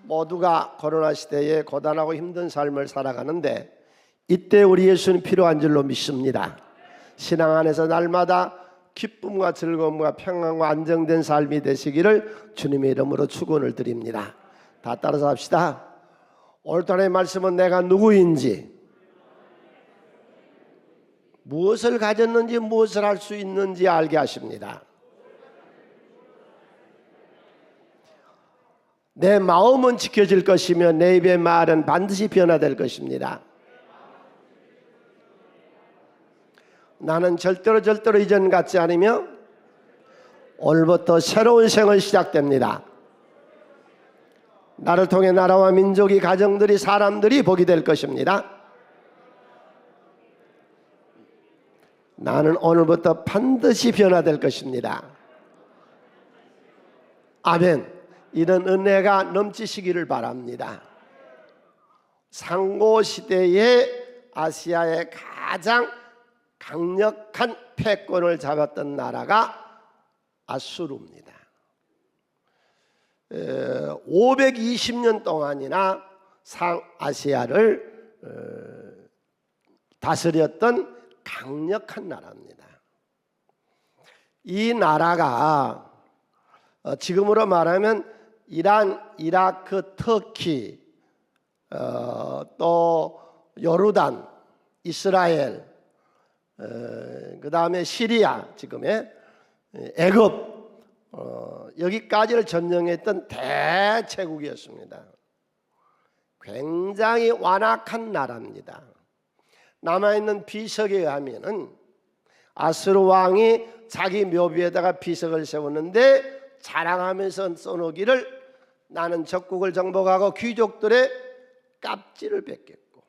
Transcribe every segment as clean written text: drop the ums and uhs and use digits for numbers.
모두가 코로나 시대에 고단하고 힘든 삶을 살아가는데 이때 우리 예수는 필요한 줄로 믿습니다. 신앙 안에서 날마다 기쁨과 즐거움과 평안과 안정된 삶이 되시기를 주님의 이름으로 축원을 드립니다. 다 따라서 합시다. 오늘날의 말씀은 내가 누구인지, 무엇을 가졌는지, 무엇을 할 수 있는지 알게 하십니다. 내 마음은 지켜질 것이며 내 입의 말은 반드시 변화될 것입니다. 나는 절대로 이전 같지 않으며 오늘부터 새로운 생을 시작됩니다. 나를 통해 나라와 민족이, 가정들이, 사람들이 복이 될 것입니다. 나는 오늘부터 반드시 변화될 것입니다. 아멘. 이런 은혜가 넘치시기를 바랍니다. 상고시대에 아시아의 가장 강력한 패권을 잡았던 나라가 아수르입니다. 520년 동안이나 상아시아를 다스렸던 강력한 나라입니다. 이 나라가 지금으로 말하면 이란, 이라크, 터키, 또 요르단, 이스라엘, 그 다음에 시리아, 지금의 애굽, 여기까지를 점령했던 대제국이었습니다. 굉장히 완악한 나라입니다. 남아있는 비석에 의하면은 아수르 왕이 자기 묘비에다가 비석을 세웠는데 자랑하면서 써놓기를 나는 적국을 정복하고 귀족들의 깝지를 뺏겼고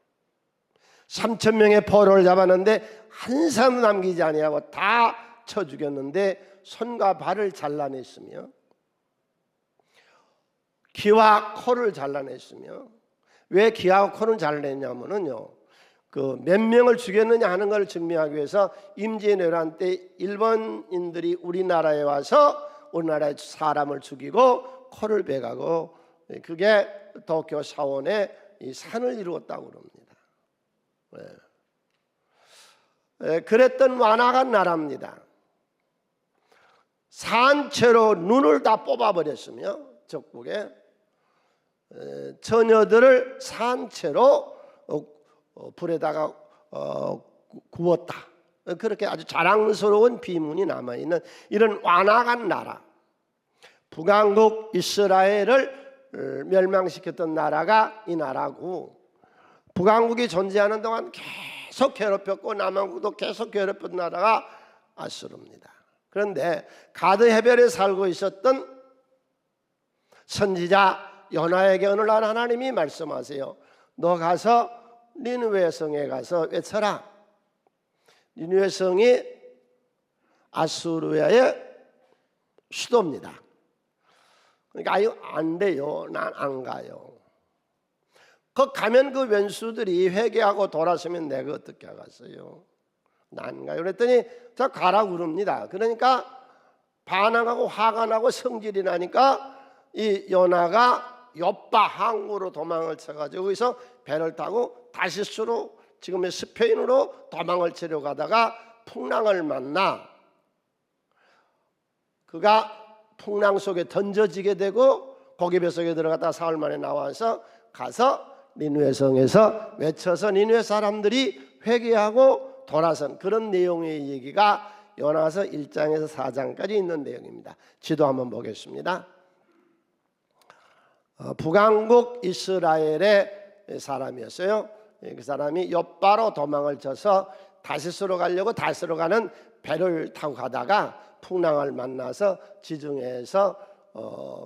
3,000명의 포로를 잡았는데 한 사람도 남기지 아니하고 다 쳐 죽였는데 손과 발을 잘라냈으며 귀와 코를 잘라냈으며, 왜 귀와 코를 잘라냈냐면요, 그 몇 명을 죽였느냐 하는 걸 증명하기 위해서 임진왜란 때 일본인들이 우리나라에 와서 우리나라의 사람을 죽이고 코를 베가고, 그게 도쿄 사원에 이 산을 이루었다고 그럽니다. 그랬던 완악한 나라입니다. 산채로 눈을 다 뽑아버렸으며 적국에 처녀들을 산채로 불에다가 구웠다. 그렇게 아주 자랑스러운 비문이 남아있는 이런 완악한 나라, 북왕국 이스라엘을 멸망시켰던 나라가 이 나라고, 북왕국이 존재하는 동안 계속 괴롭혔고 남왕국도 계속 괴롭혔던 나라가 아수르입니다. 그런데 가드 해변에 살고 있었던 선지자 요나에게 어느 날 하나님이 말씀하세요. 너 가서 니느웨 성에 가서 외쳐라. 니느웨 성이 아수르의 수도입니다. 그러니까 아유 안 돼요. 난 안 가요. 그 가면 그 원수들이 회개하고 돌아서면 내가 어떻게 하겠어요? 난 가요. 그랬더니 저 가라고 그럽니다. 그러니까 반항하고 화가 나고 성질이 나니까 이 요나가 욥바 항구로 도망을 쳐가지고 거기서 배를 타고 다시스로, 지금의 스페인으로 도망을 치려 가다가 풍랑을 만나 그가 풍랑 속에 던져지게 되고 고기 뱃속에 들어갔다 사흘 만에 나와서 가서 니느웨 성에서 외쳐서 니느웨 사람들이 회개하고 돌아선 그런 내용의 얘기가 요나서 1장에서 4장까지 있는 내용입니다. 지도 한번 보겠습니다. 북왕국 이스라엘의 사람이었어요. 그 사람이 욥바로 도망을 쳐서 다시스로 가려고 다시스로 가는 배를 타고 가다가 풍랑을 만나서 지중해에서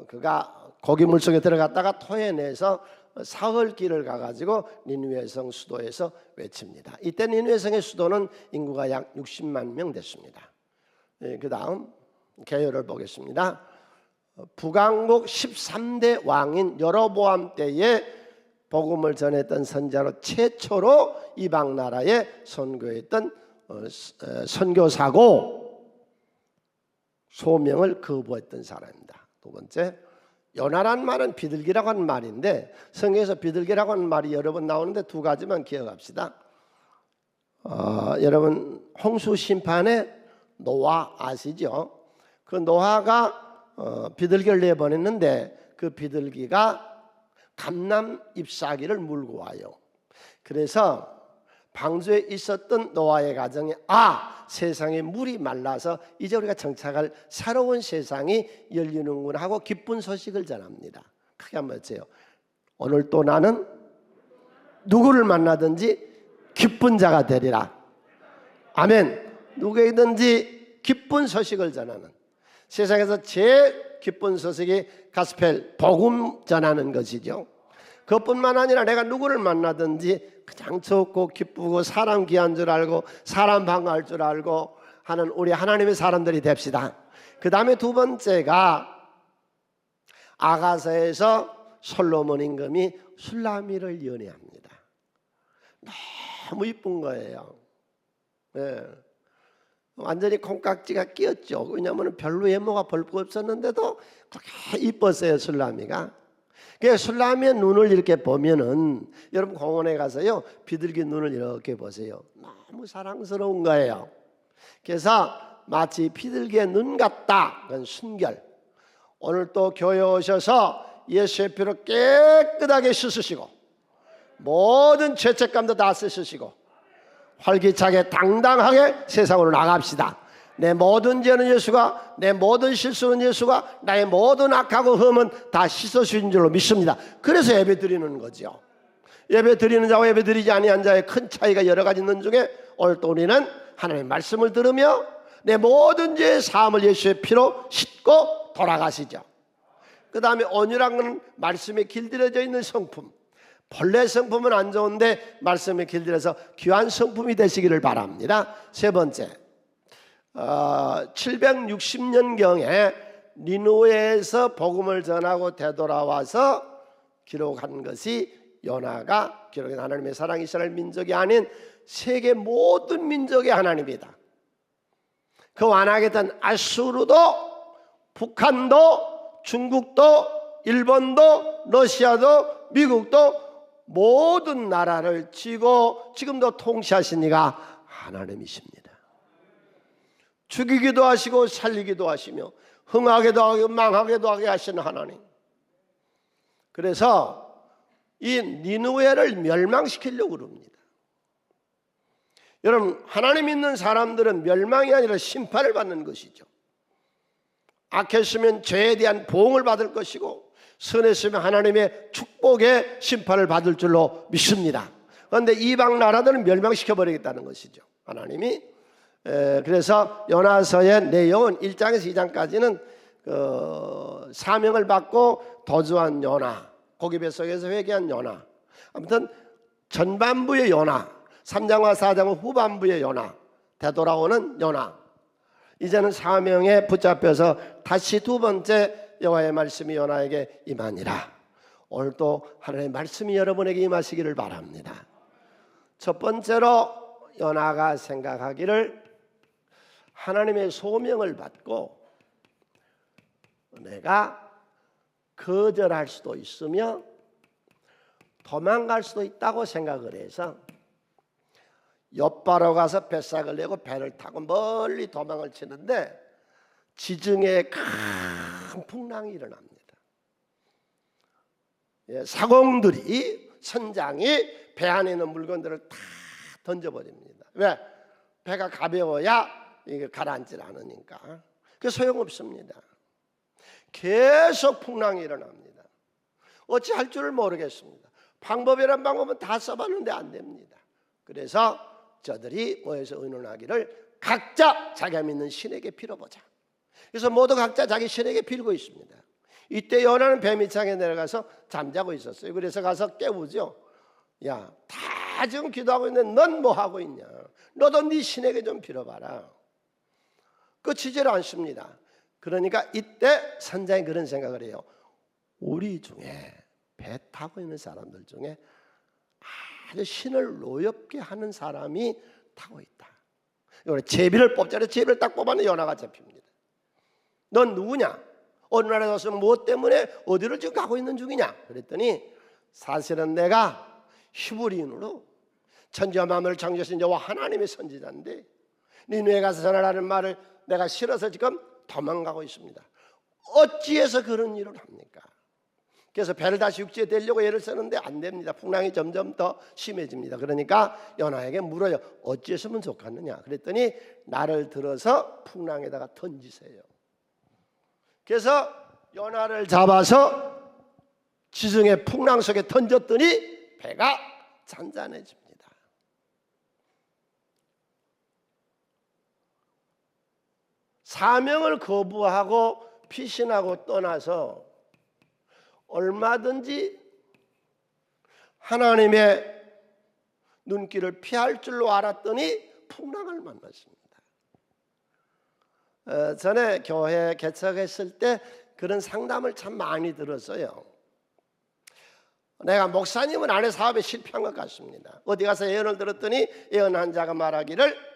그가 고기 물속에 들어갔다가 토해내서 사흘 길을 가가지고 니느웨 성 수도에서 외칩니다. 이때 니느웨 성의 수도는 인구가 약 60만 명 됐습니다. 그 다음 개요를 보겠습니다. 북왕국 13대 왕인 여로보암 때에 복음을 전했던 선자로 최초로 이방 나라에 선교했던 선교사고 소명을 거부했던 사람입니다. 두 번째, 요나란 말은 비둘기라고 하는 말인데 성경에서 비둘기라고 하는 말이 여러 번 나오는데 두 가지만 기억합시다. 여러분 홍수 심판에 노아 아시죠? 그 노아가 비둘기를 내보냈는데 그 비둘기가 감람 잎사귀를 물고 와요. 그래서 방주에 있었던 노아의 가정에 세상에 물이 말라서 이제 우리가 정착할 새로운 세상이 열리는구나 하고 기쁜 소식을 전합니다. 크게 한번 해주세요. 오늘 또 나는 누구를 만나든지 기쁜 자가 되리라. 아멘. 누구에게든지 기쁜 소식을 전하는, 세상에서 제일 기쁜 소식이 가스펠 복음 전하는 것이죠. 그것뿐만 아니라 내가 누구를 만나든지 그냥 좋고 기쁘고 사람 귀한 줄 알고 사람 반가울 줄 알고 하는 우리 하나님의 사람들이 됩시다. 그 다음에 두 번째가 아가서에서 솔로몬 임금이 술라미를 연애합니다. 너무 이쁜 거예요. 네. 완전히 콩깍지가 끼었죠. 왜냐하면 별로 외모가 볼거 없었는데도 그렇게 이뻤어요, 술라미가. 그 술라미의 눈을 이렇게 보면은 여러분 공원에 가서요 비둘기 눈을 이렇게 보세요. 너무 사랑스러운 거예요. 그래서 마치 비둘기의 눈 같다. 그건 순결. 오늘 또 교회 오셔서 예수의 피로 깨끗하게 씻으시고 모든 죄책감도 다 씻으시고 활기차게 당당하게 세상으로 나갑시다. 내 모든 죄는 예수가, 내 모든 실수는 예수가, 나의 모든 악하고 흠은 다 씻어주신 줄로 믿습니다. 그래서 예배 드리는 거죠. 예배 드리는 자와 예배 드리지 아니한 자의 큰 차이가 여러 가지 있는 중에 오늘 또 우리는 하나님의 말씀을 들으며 내 모든 죄의 사함을 예수의 피로 씻고 돌아가시죠. 그 다음에 온유란 말씀에 길들여져 있는 성품. 본래 성품은 안 좋은데 말씀에 길들여서 귀한 성품이 되시기를 바랍니다. 세 번째, 760년경에 니느웨에서 복음을 전하고 되돌아와서 기록한 것이 요나가 기록한 하나님의 사랑 이스라엘 민족이 아닌 세계 모든 민족의 하나님이다. 그 완악했던 아수르도 북한도 중국도 일본도 러시아도 미국도 모든 나라를 쥐고 지금도 통치하신 이가 하나님이십니다. 죽이기도 하시고 살리기도 하시며 흥하게도 하고 망하게도 하게 하시는 하나님. 그래서 이 니느웨를 멸망시키려고 그럽니다. 여러분 하나님 믿는 사람들은 멸망이 아니라 심판을 받는 것이죠. 악했으면 죄에 대한 보응을 받을 것이고 선했으면 하나님의 축복의 심판을 받을 줄로 믿습니다. 그런데 이방 나라들은 멸망시켜버리겠다는 것이죠. 하나님이 그래서 요나서의 내용은 1장에서 2장까지는 사명을 받고 도주한 요나, 고기뱃속에서 회개한 요나, 아무튼 전반부의 요나, 3장과 4장은 후반부의 요나, 되돌아오는 요나. 이제는 사명에 붙잡혀서 다시 두 번째 여호와의 말씀이 요나에게 임하니라. 오늘도 하나님의 말씀이 여러분에게 임하시기를 바랍니다. 첫 번째로 요나가 생각하기를 하나님의 소명을 받고 내가 거절할 수도 있으며 도망갈 수도 있다고 생각을 해서 욥바로 가서 뱃삭을 내고 배를 타고 멀리 도망을 치는데 지중해에 큰 풍랑이 일어납니다. 사공들이 선장이 배 안에 있는 물건들을 다 던져버립니다. 왜? 배가 가벼워야 이게 가라앉질 않으니까. 그 소용없습니다. 계속 풍랑이 일어납니다. 어찌할 줄을 모르겠습니다. 방법이란 방법은 다 써봤는데 안 됩니다. 그래서 저들이 모여서 의논하기를 각자 자기가 믿는 신에게 빌어보자. 그래서 모두 각자 자기 신에게 빌고 있습니다. 이때 요나는 배 밑창에 내려가서 잠자고 있었어요. 그래서 가서 깨우죠. 야, 다 지금 기도하고 있는데 넌 뭐 하고 있냐? 너도 네 신에게 좀 빌어봐라. 끝이지를 않습니다. 그러니까 이때 선장이 그런 생각을 해요. 우리 중에 배 타고 있는 사람들 중에 아주 신을 노엽게 하는 사람이 타고 있다. 제비를 뽑자래. 제비를 딱 뽑아내 요나가 잡힙니다. 넌 누구냐? 어느 나라에 와서 무엇 때문에 어디를 지금 가고 있는 중이냐 그랬더니 사실은 내가 히브리인으로 천지와 만물을 창조하신 여호와 하나님의 선지자인데 니느웨에 가서 전하라는 말을 내가 싫어서 지금 도망가고 있습니다. 어찌해서 그런 일을 합니까? 그래서 배를 다시 육지에 대려고 애를 쓰는데 안 됩니다. 풍랑이 점점 더 심해집니다. 그러니까 요나에게 물어요. 어찌했으면 좋겠느냐 그랬더니 나를 들어서 풍랑에다가 던지세요. 그래서 요나를 잡아서 지중해 풍랑 속에 던졌더니 배가 잔잔해집니다. 사명을 거부하고 피신하고 떠나서 얼마든지 하나님의 눈길을 피할 줄로 알았더니 풍랑을 만났습니다. 전에 교회 개척했을 때 그런 상담을 참 많이 들었어요. 내가 목사님은 아내 사업에 실패한 것 같습니다. 어디 가서 예언을 들었더니 예언한 자가 말하기를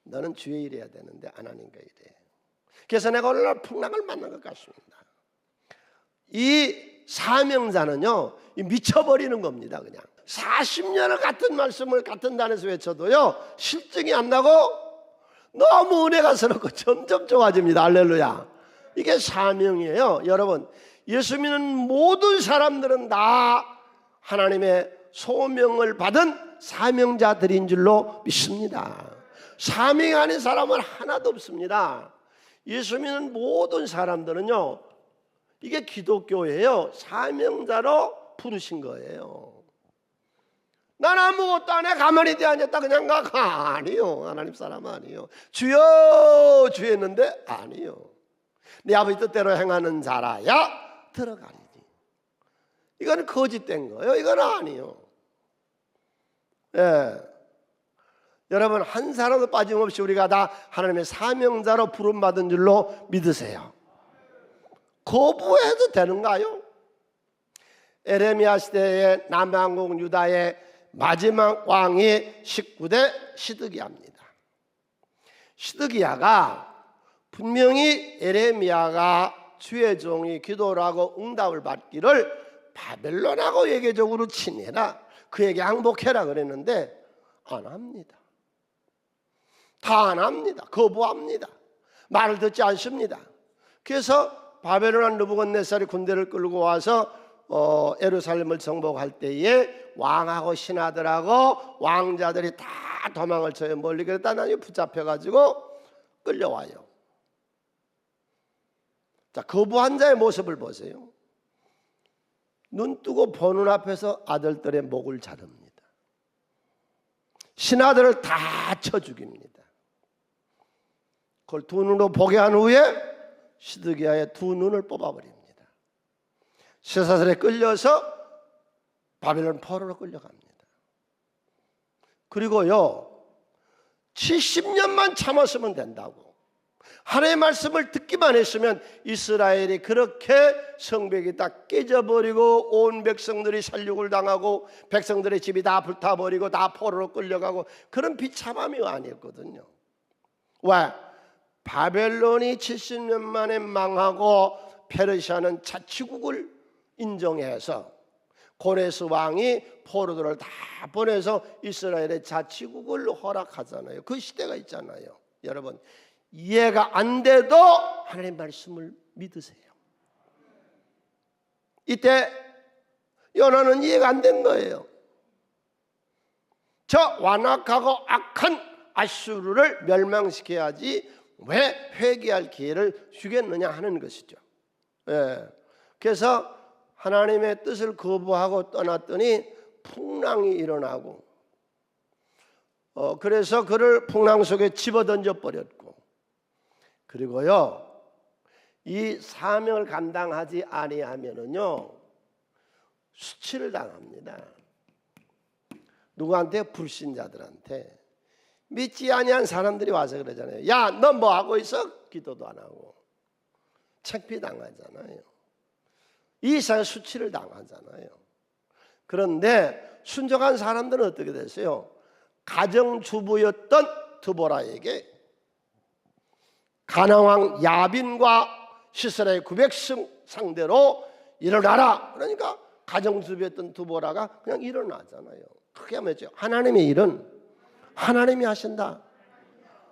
너는 주의 일해야 되는데 하나님과 일해. 그래서 내가 오늘날 풍랑을 만난 것 같습니다. 이 사명자는요 미쳐버리는 겁니다. 그냥 40년을 같은 말씀을 같은 단에서 외쳐도요 실증이 안 나고 너무 은혜가 스럽고 점점 좋아집니다. 할렐루야. 이게 사명이에요. 여러분 예수 믿는 모든 사람들은 다 하나님의 소명을 받은 사명자들인 줄로 믿습니다. 사명이 아닌 사람은 하나도 없습니다. 예수 믿는 모든 사람들은요 이게 기독교예요. 사명자로 부르신 거예요. 난 아무것도 안 해 가만히 앉았다 그냥 가. 아니요. 하나님 사람 아니요. 주여 주 했는데 아니요. 네 아버지 뜻대로 행하는 자라야 들어가리니. 이건 거짓된 거예요. 이건 아니요. 예. 여러분 한 사람도 빠짐없이 우리가 다 하나님의 사명자로 부름받은 줄로 믿으세요. 거부해도 되는가요? 에레미야 시대의 남왕국 유다의 마지막 왕이 19대 시드기야입니다. 시드기야가 분명히 에레미야가 주의 종이 기도를 하고 응답을 받기를 바벨론하고 외교적으로 친해라 그에게 항복해라 그랬는데 안 합니다. 다 안 합니다. 거부합니다. 말을 듣지 않습니다. 그래서 바벨론 느부갓네살이 군대를 끌고 와서 예루살렘을 정복할 때에 왕하고 신하들하고 왕자들이 다 도망을 쳐요. 멀리 그랬다 나중에 붙잡혀가지고 끌려와요. 자, 거부한 자의 모습을 보세요. 눈 뜨고 보는 앞에서 아들들의 목을 자릅니다. 신하들을 다 쳐 죽입니다. 그걸 두 눈으로 보게 한 후에 시드기야의 두 눈을 뽑아버립니다. 쇠사슬에 끌려서 바벨론 포로로 끌려갑니다. 그리고요 70년만 참았으면 된다고 하나님의 말씀을 듣기만 했으면 이스라엘이 그렇게 성벽이 다 깨져버리고 온 백성들이 살육을 당하고 백성들의 집이 다 불타버리고 다 포로로 끌려가고 그런 비참함이 아니었거든요. 왜? 바벨론이 70년 만에 망하고 페르시아는 자치국을 인정해서 고레스 왕이 포로들을 다 보내서 이스라엘의 자치국을 허락하잖아요. 그 시대가 있잖아요. 여러분 이해가 안 돼도 하나님의 말씀을 믿으세요. 이때 요나는 이해가 안 된 거예요. 저 완악하고 악한 아수르를 멸망시켜야지 왜 회개할 기회를 주겠느냐 하는 것이죠. 예. 그래서 하나님의 뜻을 거부하고 떠났더니 풍랑이 일어나고 그래서 그를 풍랑 속에 집어던져 버렸고 그리고요 이 사명을 감당하지 아니하면은요 수치를 당합니다. 누구한테? 불신자들한테. 믿지 아니한 사람들이 와서 그러잖아요. 야, 너 뭐 하고 있어? 기도도 안 하고. 창피당하잖아요. 이 이상 수치를 당하잖아요. 그런데 순종한 사람들은 어떻게 됐어요? 가정주부였던 드보라에게 가나안 왕 야빈과 시스라의 900성 상대로 일어나라. 그러니까 가정주부였던 두보라가 그냥 일어나잖아요. 그게 뭐죠? 하나님의 일은 하나님이 하신다.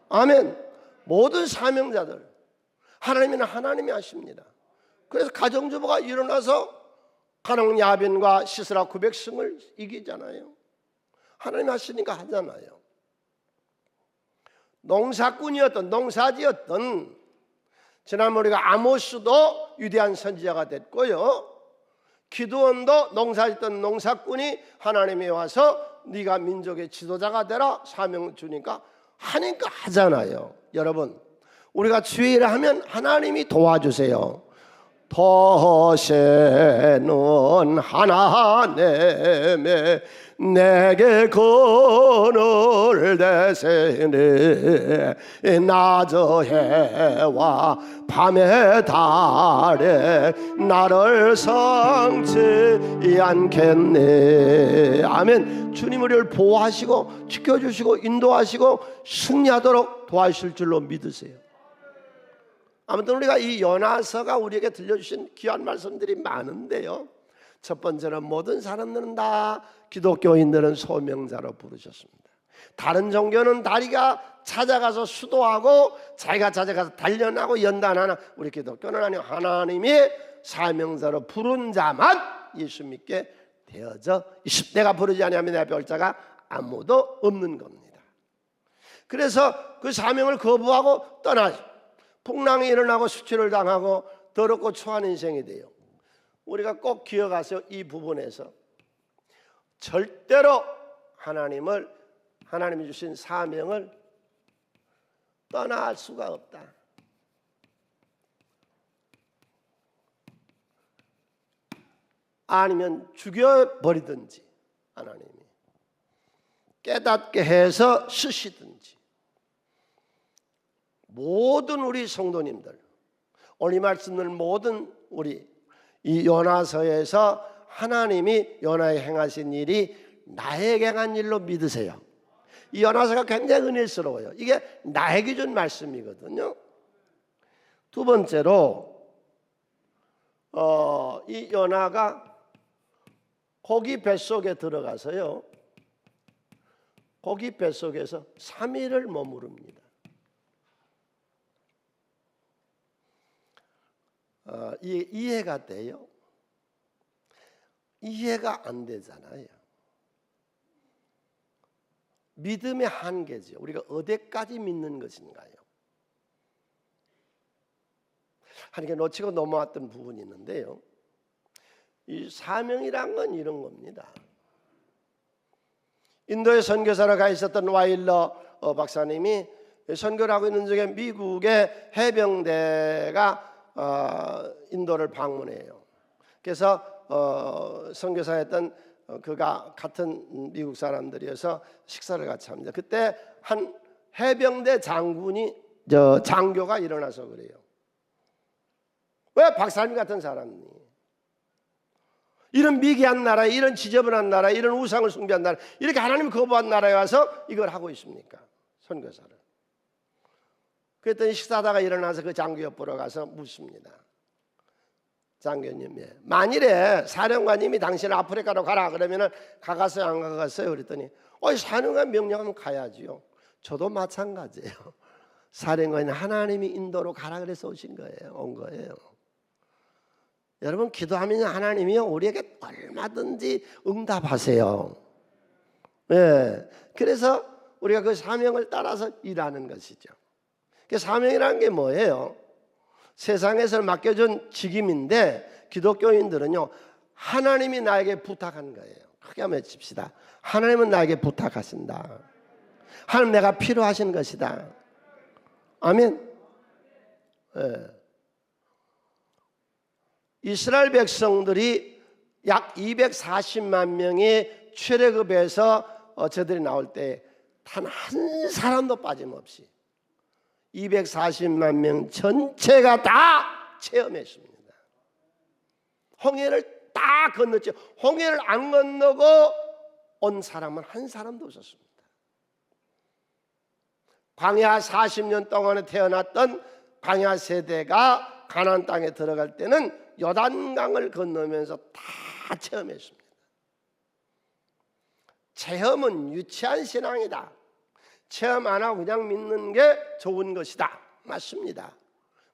아멘. 모든 사명자들 하나님은 하나님이 하십니다. 그래서 가정주부가 일어나서 가나안 야빈과 시스라 900성을 이기잖아요. 하나님이 하시니까 하잖아요. 농사꾼이었던 농사지였던 지난번 우리가 아모스도 위대한 선지자가 됐고요. 기드온도 농사짓던 농사꾼이 하나님이 와서 네가 민족의 지도자가 되라 사명 주니까 하니까 하잖아요. 여러분, 우리가 주의 일을 하면 하나님이 도와주세요. 도세는 하나님의 내게 권을 대세네 낮의 해와 밤의 달에 나를 성치 않겠네. 아멘. 주님 우리를 보호하시고 지켜주시고 인도하시고 승리하도록 도와주실 줄로 믿으세요. 아무튼 우리가 이 요나서가 우리에게 들려주신 귀한 말씀들이 많은데요, 첫 번째는 모든 사람들은 다 기독교인들은 소명자로 부르셨습니다. 다른 종교는 다리가 찾아가서 수도하고 자기가 찾아가서 단련하고 연단하나 우리 기독교는 아니요, 하나님이 사명자로 부른 자만 예수 믿게 되어져 있습니다. 내가 부르지 아니하면 내 앞에 올 자가 아무도 없는 겁니다. 그래서 그 사명을 거부하고 떠나죠. 풍랑이 일어나고 수치를 당하고 더럽고 추한 인생이 돼요. 우리가 꼭 기억하세요. 이 부분에서 절대로 하나님이 주신 사명을 떠날 수가 없다. 아니면 죽여버리든지 하나님이 깨닫게 해서 쓰시든지. 모든 우리 성도님들, 오늘 이 말씀을 모든 우리 이 요나서에서 하나님이 요나에 행하신 일이 나에게 행한 일로 믿으세요. 이 요나서가 굉장히 은혜스러워요. 이게 나에게 준 말씀이거든요. 두 번째로 이 요나가 고기 뱃속에 들어가서요, 고기 뱃속에서 3일을 머무릅니다. 이해가 돼요? 이해가 안 되잖아요. 믿음의 한계죠. 우리가 어디까지 믿는 것인가요? 하니까 놓치고 넘어왔던 부분이 있는데요, 이 사명이란 건 이런 겁니다. 인도에 선교사로 가 있었던 와일러 박사님이 선교를 하고 있는 중에 미국의 해병대가 인도를 방문해요. 그래서 선교사였던 그가 같은 미국 사람들이어서 식사를 같이 합니다. 그때 한 해병대 장교가 일어나서 그래요. 왜 박사님 같은 사람이 이런 미개한 나라에, 이런 지저분한 나라에, 이런 우상을 숭배한 나라에, 이렇게 하나님 거부한 나라에 와서 이걸 하고 있습니까? 선교사를. 그랬더니 식사하다가 일어나서 그 장교 옆으로 가서 묻습니다. 장교님, 만일에 사령관님이 당신을 아프리카로 가라 그러면은 가갔어요, 안 가갔어요? 그랬더니 사령관 명령하면 가야지요. 저도 마찬가지예요. 사령관이 하나님이 인도로 가라 그래서 오신 거예요. 온 거예요. 여러분, 기도하면 하나님이요 우리에게 얼마든지 응답하세요. 네. 그래서 우리가 그 사명을 따라서 일하는 것이죠. 그 사명이라는 게 뭐예요? 세상에서 맡겨준 직임인데 기독교인들은요, 하나님이 나에게 부탁한 거예요. 크게 한번 외칩시다. 하나님은 나에게 부탁하신다. 하나님 내가 필요하신 것이다. 아멘. 네. 이스라엘 백성들이 약 240만 명이 출애굽에서 저들이 나올 때 단 한 사람도 빠짐없이 240만 명 전체가 다 체험했습니다. 홍해를 다 건넜죠. 홍해를 안 건너고 온 사람은 한 사람도 없었습니다. 광야 40년 동안에 태어났던 광야 세대가 가나안 땅에 들어갈 때는 요단강을 건너면서 다 체험했습니다. 체험은 유치한 신앙이다. 체험 안 하고 그냥 믿는 게 좋은 것이다. 맞습니다.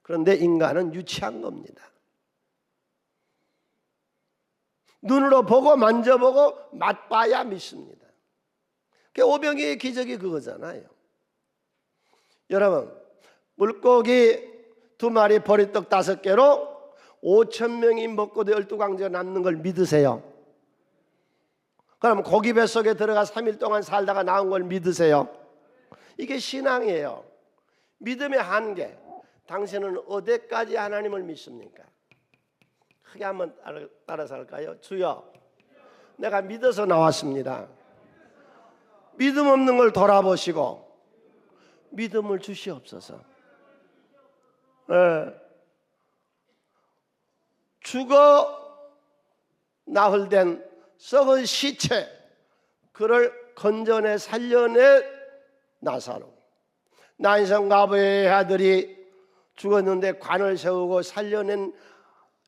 그런데 인간은 유치한 겁니다. 눈으로 보고 만져보고 맛봐야 믿습니다. 그 오병이의 기적이 그거잖아요. 여러분, 물고기 2마리 보리떡 5개로 5,000명이 먹고 12강제가 남는 걸 믿으세요? 그럼 고기 뱃속에 들어가 3일 동안 살다가 나온 걸 믿으세요? 이게 신앙이에요. 믿음의 한계. 당신은 어디까지 하나님을 믿습니까? 크게 한번 따라서 할까요? 주여, 내가 믿어서 나왔습니다. 믿음 없는 걸 돌아보시고 믿음을 주시옵소서. 죽어 나흘된 썩은 시체, 그를 건져내 살려내 나사로. 난성 가부의 아들이 죽었는데 관을 세우고 살려낸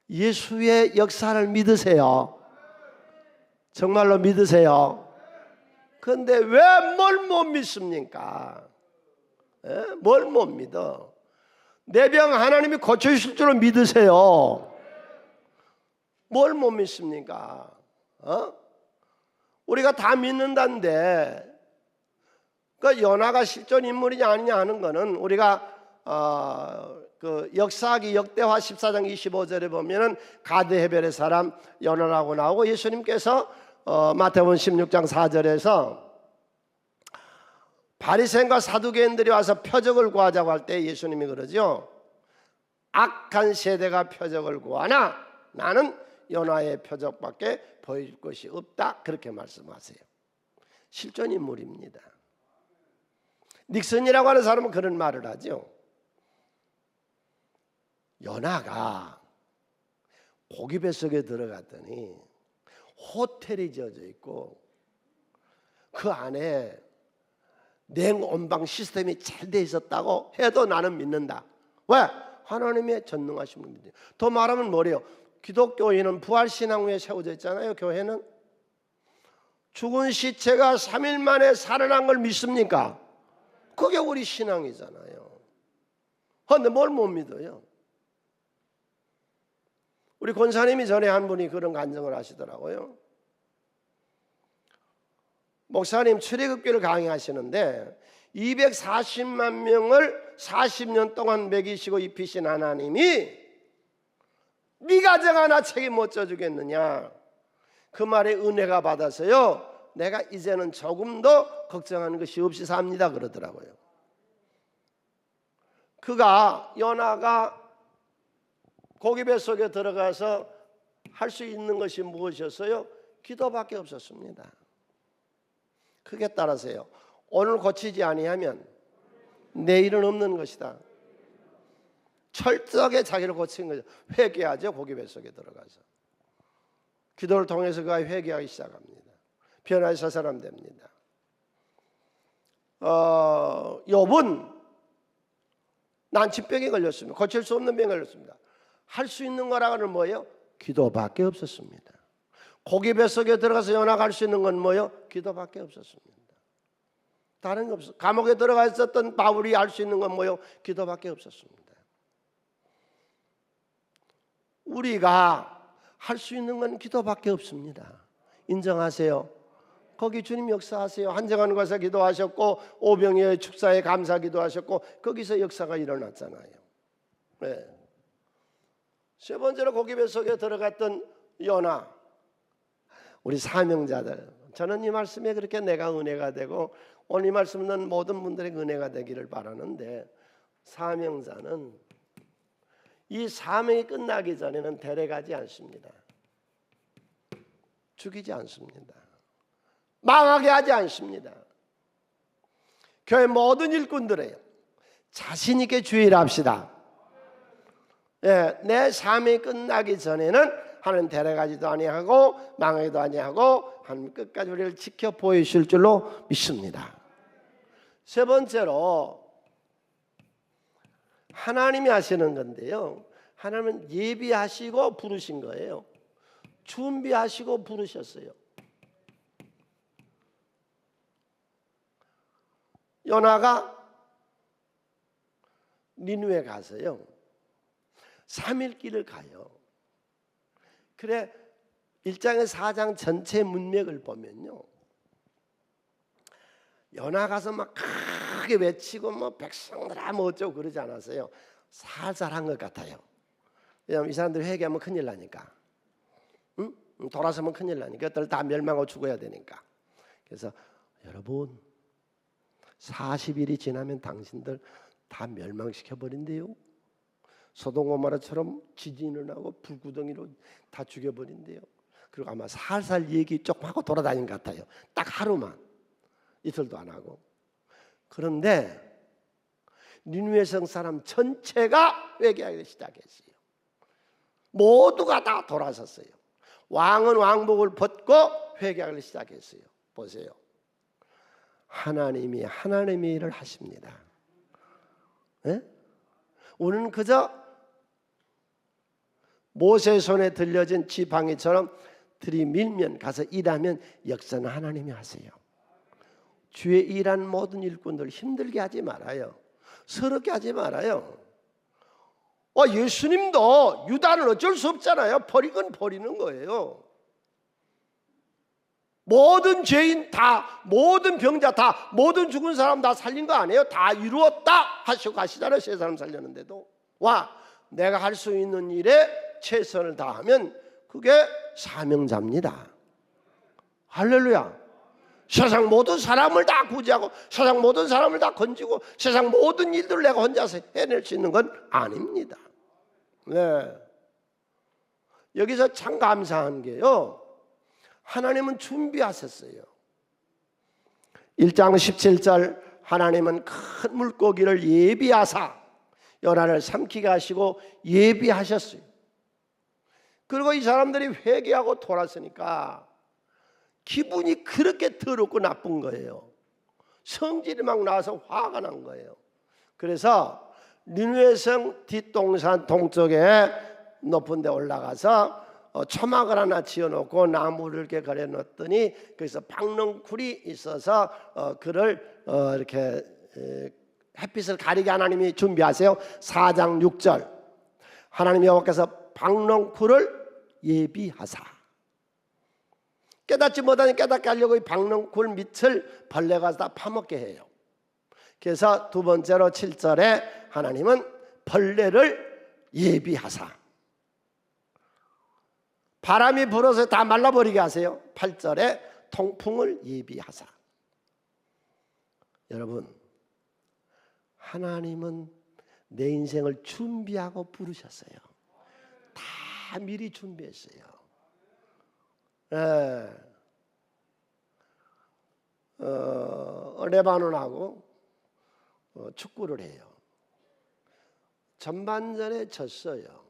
예수의 역사를 믿으세요? 정말로 믿으세요? 그런데 왜 뭘 못 믿습니까? 뭘 못 믿어? 내 병 하나님이 고쳐주실 줄로 믿으세요? 뭘 못 믿습니까? 우리가 다 믿는다는데 그 요나가 실존 인물이냐 아니냐 하는 거는 우리가 그 역사기 역대하 14장 25절에 보면은 가드 헤벨의 사람 요나라고 나오고, 예수님께서 마태복음 16장 4절에서 바리새인과 사두개인들이 와서 표적을 구하자고 할 때 예수님이 그러죠. 악한 세대가 표적을 구하나 나는 요나의 표적밖에 보여줄 것이 없다, 그렇게 말씀하세요. 실존 인물입니다. 닉슨이라고 하는 사람은 그런 말을 하죠. 요나가 고기 뱃속에 들어갔더니 호텔이 지어져 있고 그 안에 냉온방 시스템이 잘 돼 있었다고 해도 나는 믿는다. 왜? 하나님의 전능하신 분이죠. 더 말하면 뭐래요? 기독교인은 부활신앙 위에 세워져 있잖아요. 교회는 죽은 시체가 3일 만에 살아난 걸 믿습니까? 그게 우리 신앙이잖아요. 그런데 뭘 못 믿어요? 우리 권사님이 전에 한 분이 그런 간증을 하시더라고요. 목사님 출애굽기를 강의하시는데 240만 명을 40년 동안 먹이시고 입히신 하나님이 네가 정 하나 책임 못 져주겠느냐, 그 말에 은혜가 받아서요 내가 이제는 조금도 걱정하는 것이 없이 삽니다 그러더라고요. 그가 요나가 고기 뱃속에 들어가서 할 수 있는 것이 무엇이었어요? 기도밖에 없었습니다. 크게 따라서요. 오늘 고치지 아니하면 내일은 없는 것이다. 철저하게 자기를 고친 거죠. 회개하죠. 고기 뱃속에 들어가서 기도를 통해서 그가 회개하기 시작합니다. 변화의 사람 됩니다. 욥은 난치병에 걸렸습니다. 고칠 수 없는 병에 걸렸습니다. 할 수 있는 거라고는 뭐예요? 기도밖에 없었습니다. 고기 뱃속에 들어가서 연락할 수 있는 건 뭐예요? 기도밖에 없었습니다. 다른 거 없어. 감옥에 들어가 있었던 바울이 할 수 있는 건 뭐예요? 기도밖에 없었습니다. 우리가 할 수 있는 건 기도밖에 없습니다. 인정하세요. 거기 주님 역사하세요. 한정환 과사 기도하셨고 오병이의 축사에 감사 기도하셨고 거기서 역사가 일어났잖아요. 네. 세 번째로 고기 뱃속에 들어갔던 요나. 우리 사명자들, 저는 이 말씀에 그렇게 내가 은혜가 되고 오늘 이 말씀은 모든 분들에게 은혜가 되기를 바라는데, 사명자는 이 사명이 끝나기 전에는 데려가지 않습니다. 죽이지 않습니다. 망하게 하지 않습니다. 교회 모든 일꾼들에요, 자신 있게 주의를 합시다. 예, 내 삶이 끝나기 전에는 하나님 데려가지도 아니하고 망하기도 아니하고 하나님 끝까지 우리를 지켜 보이실 줄로 믿습니다. 세 번째로 하나님이 하시는 건데요, 하나님은 예비하시고 부르신 거예요. 준비하시고 부르셨어요. 요나가 니느웨 가서요 3일 길을 가요. 그래 1장에 4장 전체 문맥을 보면요 요나 가서 막 크게 외치고 뭐 백성들아 뭐 어쩌고 그러지 않았어요. 살살 한 것 같아요. 왜냐하면 이 사람들 회개하면 큰일 나니까, 응? 돌아서면 큰일 나니까 그들 다 멸망하고 죽어야 되니까. 그래서 여러분 40일이 지나면 당신들 다 멸망시켜 버린대요. 소돔 고모라처럼 지진을 하고 불구덩이로 다 죽여버린대요. 그리고 아마 살살 얘기 조금 하고 돌아다닌 것 같아요. 딱 하루만, 이틀도 안 하고. 그런데 니느웨 성 사람 전체가 회개하기 시작했어요. 모두가 다 돌아섰어요. 왕은 왕복을 벗고 회개하기 시작했어요. 보세요. 하나님이 하나님의 일을 하십니다. 네? 우리는 그저 모세 손에 들려진 지팡이처럼 들이밀면 가서 일하면 역사는 하나님이 하세요. 주의 일한 모든 일꾼들 힘들게 하지 말아요. 서럽게 하지 말아요. 예수님도 유다는 어쩔 수 없잖아요. 버리건 버리는 거예요. 모든 죄인 다, 모든 병자 다, 모든 죽은 사람 다 살린 거 아니에요? 다 이루었다 하시고 가시잖아요. 세 사람 살렸는데도. 내가 할 수 있는 일에 최선을 다하면 그게 사명자입니다. 할렐루야. 세상 모든 사람을 다 구제하고 세상 모든 사람을 다 건지고 세상 모든 일들을 내가 혼자서 해낼 수 있는 건 아닙니다. 네. 여기서 참 감사한 게요, 하나님은 준비하셨어요. 1장 17절 하나님은 큰 물고기를 예비하사 요나를 삼키게 하시고 예비하셨어요. 그리고 이 사람들이 회개하고 돌았으니까 기분이 그렇게 더럽고 나쁜 거예요. 성질이 막 나서 화가 난 거예요. 그래서 니느웨 성 뒷동산 동쪽에 높은 데 올라가서 초막을 하나 지어놓고 나무를 이렇게 걸어놨더니 거기서 박넝쿨이 있어서 그를 이렇게 햇빛을 가리게 하나님이 준비하세요. 4장 6절 하나님 여호와께서 박넝쿨을 예비하사, 깨닫지 못하니 깨닫게 하려고 이 박넝쿨 밑을 벌레가 다 파먹게 해요. 그래서 두 번째로 7절에 하나님은 벌레를 예비하사, 바람이 불어서 다 말라버리게 하세요. 8절에 통풍을 예비하사. 여러분, 하나님은 내 인생을 준비하고 부르셨어요. 다 미리 준비했어요. 레바논하고 축구를 해요. 전반전에 졌어요.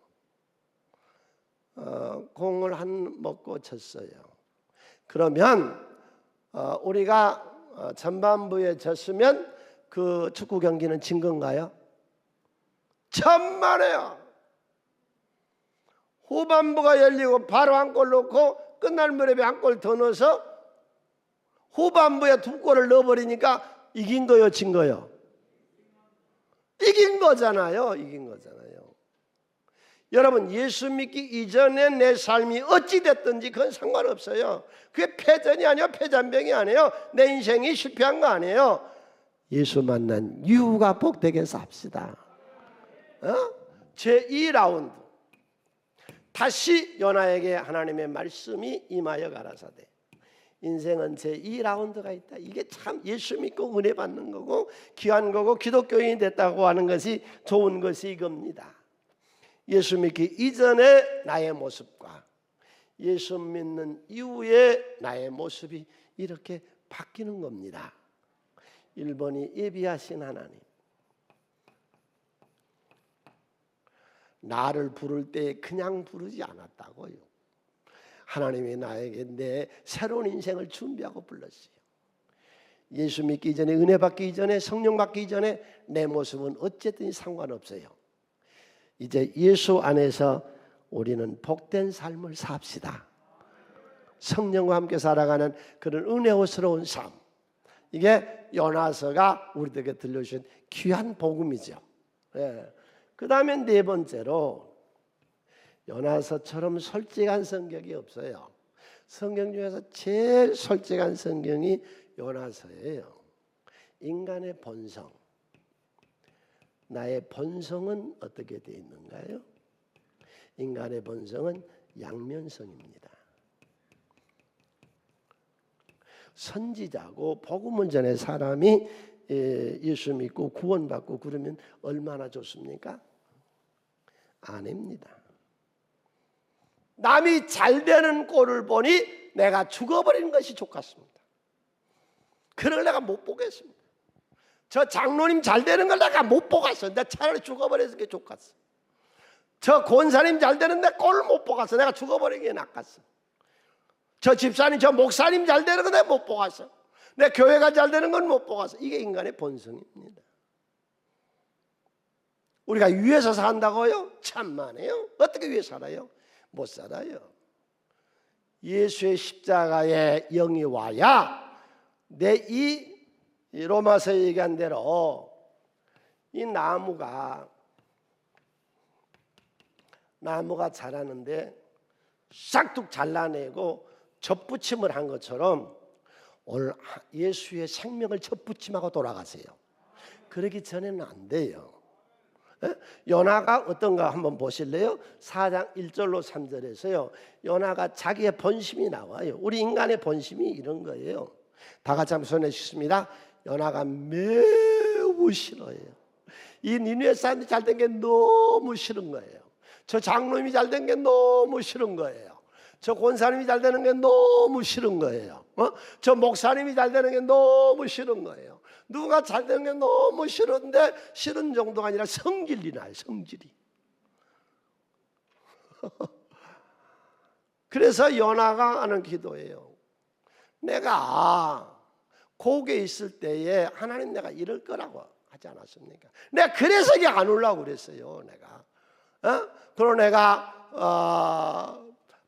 공을 한 먹고 졌어요. 그러면 우리가 전반부에 졌으면 그 축구 경기는 진 건가요? 천만에요. 후반부가 열리고 바로 한 골 넣고 끝날 무렵에 한 골 더 넣어서 후반부에 두 골을 넣어버리니까 이긴 거요, 진 거요? 이긴 거잖아요. 이긴 거잖아요. 여러분, 예수 믿기 이전에 내 삶이 어찌 됐든지 그건 상관없어요. 그게 패전이 아니에요. 패잔병이 아니에요. 내 인생이 실패한 거 아니에요. 예수 만난 이유가 복되게 삽시다. 제2라운드 다시 요나에게 하나님의 말씀이 임하여 가라사대. 인생은 제2라운드가 있다. 이게 참 예수 믿고 은혜 받는 거고 귀한 거고 기독교인이 됐다고 하는 것이 좋은 것이 이겁니다. 예수 믿기 이전의 나의 모습과 예수 믿는 이후의 나의 모습이 이렇게 바뀌는 겁니다. 1번이 예비하신 하나님. 나를 부를 때 그냥 부르지 않았다고요. 하나님이 나에게 내 새로운 인생을 준비하고 불렀어요. 예수 믿기 이전에, 은혜 받기 이전에, 성령 받기 이전에 내 모습은 어쨌든 상관없어요. 이제 예수 안에서 우리는 복된 삶을 삽시다. 성령과 함께 살아가는 그런 은혜스러운 삶. 이게 요나서가 우리들에게 들려주신 귀한 복음이죠. 예. 그 다음에 네 번째로 요나서처럼 솔직한 성격이 없어요. 성경 중에서 제일 솔직한 성경이 요나서예요. 인간의 본성. 나의 본성은 어떻게 되어 있는가요? 인간의 본성은 양면성입니다. 선지자고 복음을 전해 사람이 예수 믿고 구원받고 그러면 얼마나 좋습니까? 아닙니다. 남이 잘 되는 꼴을 보니 내가 죽어버리는 것이 좋겠습니다. 그걸 내가 못 보겠습니다. 저 장로님 잘 되는 걸 내가 못 보겠어. 내가 차라리 죽어버리는 게 좋겠어. 저 권사님 잘 되는데 꼴을 못 보겠어. 내가 죽어버리는 게 낫겠어. 저 집사님, 저 목사님 잘 되는 거 내가 못 보겠어. 내 교회가 잘 되는 건 못 보겠어. 이게 인간의 본성입니다. 우리가 위에서 산다고요? 참만해요. 어떻게 위에 살아요? 못 살아요. 예수의 십자가의 영이 와야 내 이 로마서 얘기한 대로 이 나무가 자라는데 싹둑 잘라내고 접붙임을 한 것처럼 오늘 예수의 생명을 접붙임하고 돌아가세요. 그러기 전에는 안 돼요. 요나가 어떤가 한번 보실래요? 4장 1절로 3절에서요. 요나가 자기의 본심이 나와요. 우리 인간의 본심이 이런 거예요. 다 같이 한번 손에 씻습니다. 요나가 매우 싫어요. 이 니느웨 사람이 잘된 게 너무 싫은 거예요. 저 장로님이 잘된 게 너무 싫은 거예요. 저 권사님이 잘 되는 게 너무 싫은 거예요. 저 목사님이 잘 되는 게 너무 싫은 거예요. 누가 잘 되는 게 너무 싫은데 싫은 정도가 아니라 성질이 나요. 성질이. 그래서 요나가 하는 기도예요. 내가 고개 있을 때에 하나님 내가 이럴 거라고 하지 않았습니까? 내가 그래서 이게 안 오려고 그랬어요. 내가. 그러고 내가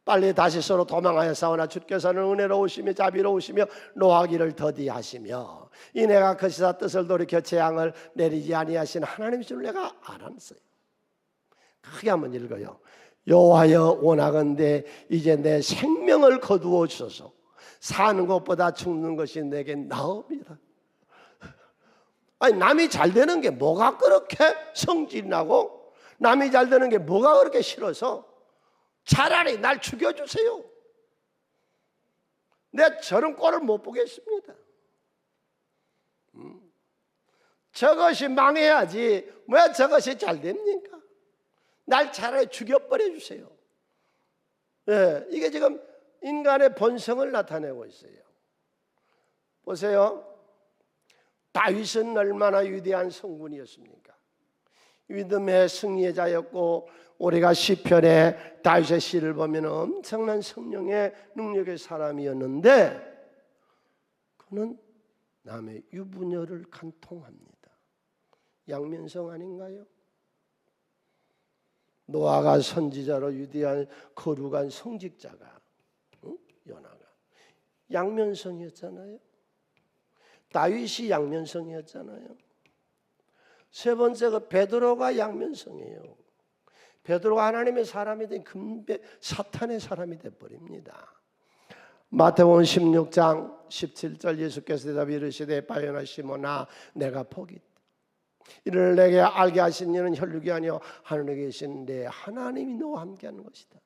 빨리 다시 서로 도망하여 싸우나 주께서는 은혜로우시며 자비로우시며 노하기를 더디하시며 이 내가 거시사 뜻을 돌이켜 재앙을 내리지 아니하신 하나님 줄 내가 알았어요. 크게 한번 읽어요. 여호와여 원하건대 이제 내 생명을 거두어 주소서. 사는 것보다 죽는 것이 내게 나옵니다. 아니 남이 잘 되는 게 뭐가 그렇게 성질이 나고 남이 잘 되는 게 뭐가 그렇게 싫어서 차라리 날 죽여주세요. 내 저런 꼴을 못 보겠습니다. 저것이 망해야지 왜 저것이 잘 됩니까? 날 차라리 죽여버려 주세요. 네, 이게 지금 인간의 본성을 나타내고 있어요. 보세요. 다윗은 얼마나 위대한 성군이었습니까? 믿음의 승리자였고 우리가 시편에 다윗의 시를 보면 엄청난 성령의 능력의 사람이었는데 그는 남의 유부녀를 간통합니다. 양면성 아닌가요? 노아가 선지자로 위대한 거룩한 성직자가 요나가 양면성이었잖아요. 다윗이 양면성이었잖아요. 세 번째가 베드로가 양면성이에요. 베드로가 하나님의 사람이 된 금배 사탄의 사람이 되어버립니다. 마태복음 16장 17절 예수께서 대답 이르시되 바요나 시몬아 내가 복이 있다. 이를 내게 알게 하신 이는 혈육이 아니요 하늘에 계신 내 하나님이 너와 함께하는 것이다.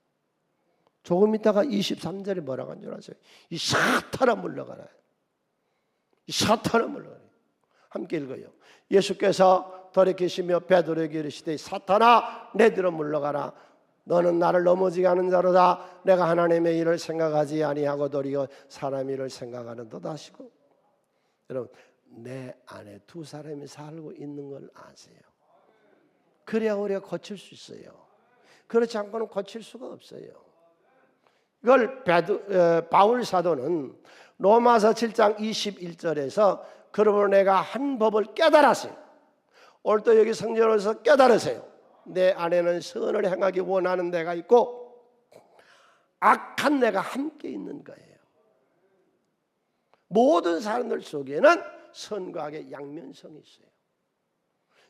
조금 있다가 23절에 뭐라고 한 줄 아세요? 이 사탄아 물러가라. 이 사탄아 물러가라. 함께 읽어요. 예수께서 돌이키시며 베드로에게 이르시되 사탄아 내 뒤로 물러가라. 너는 나를 넘어지게 하는 자로다. 내가 하나님의 일을 생각하지 아니하고 도리어 사람 일을 생각하는도다 하시고. 여러분 내 안에 두 사람이 살고 있는 걸 아세요. 그래야 우리가 고칠 수 있어요. 그렇지 않고는 고칠 수가 없어요. 이걸 바울 사도는 로마서 7장 21절에서 그러므로 내가 한 법을 깨달았어요. 오늘 또 여기 성전에서 깨달으세요. 내 안에는 선을 행하기 원하는 내가 있고 악한 내가 함께 있는 거예요. 모든 사람들 속에는 선과 악의 양면성이 있어요.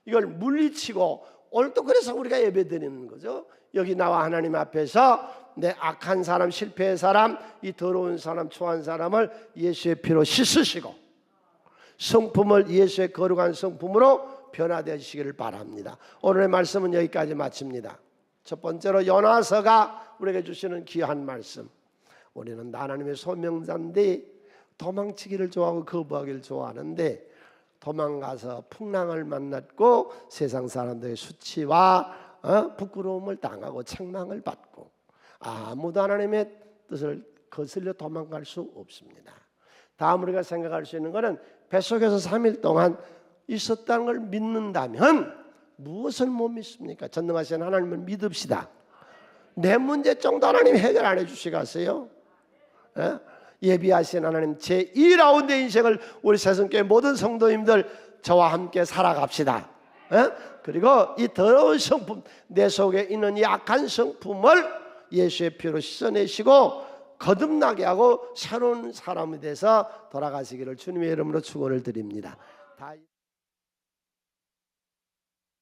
이걸 물리치고 오늘 또 그래서 우리가 예배드리는 거죠. 여기 나와 하나님 앞에서 내 악한 사람, 실패의 사람, 이 더러운 사람, 초한 사람을 예수의 피로 씻으시고 성품을 예수의 거룩한 성품으로 변화되시기를 바랍니다. 오늘의 말씀은 여기까지 마칩니다. 첫 번째로 요나서가 우리에게 주시는 귀한 말씀. 우리는 하나님의 소명자인데 도망치기를 좋아하고 거부하기를 좋아하는데 도망가서 풍랑을 만났고 세상 사람들의 수치와 부끄러움을 당하고 책망을 받고 아무도 하나님의 뜻을 거슬려 도망갈 수 없습니다. 다음 우리가 생각할 수 있는 것은 뱃속에서 3일 동안 있었다는 걸 믿는다면 무엇을 못 믿습니까? 전능하신 하나님을 믿읍시다. 내 문제점도 하나님 해결 안 해주시겠어요? 예비하신 하나님 제2라운드 인생을 우리 새성교회 모든 성도님들 저와 함께 살아갑시다. 그리고 이 더러운 성품 내 속에 있는 이 악한 성품을 예수의 피로 씻어내시고 거듭나게 하고 새로운 사람이 돼서 돌아가시기를 주님의 이름으로 축원을 드립니다.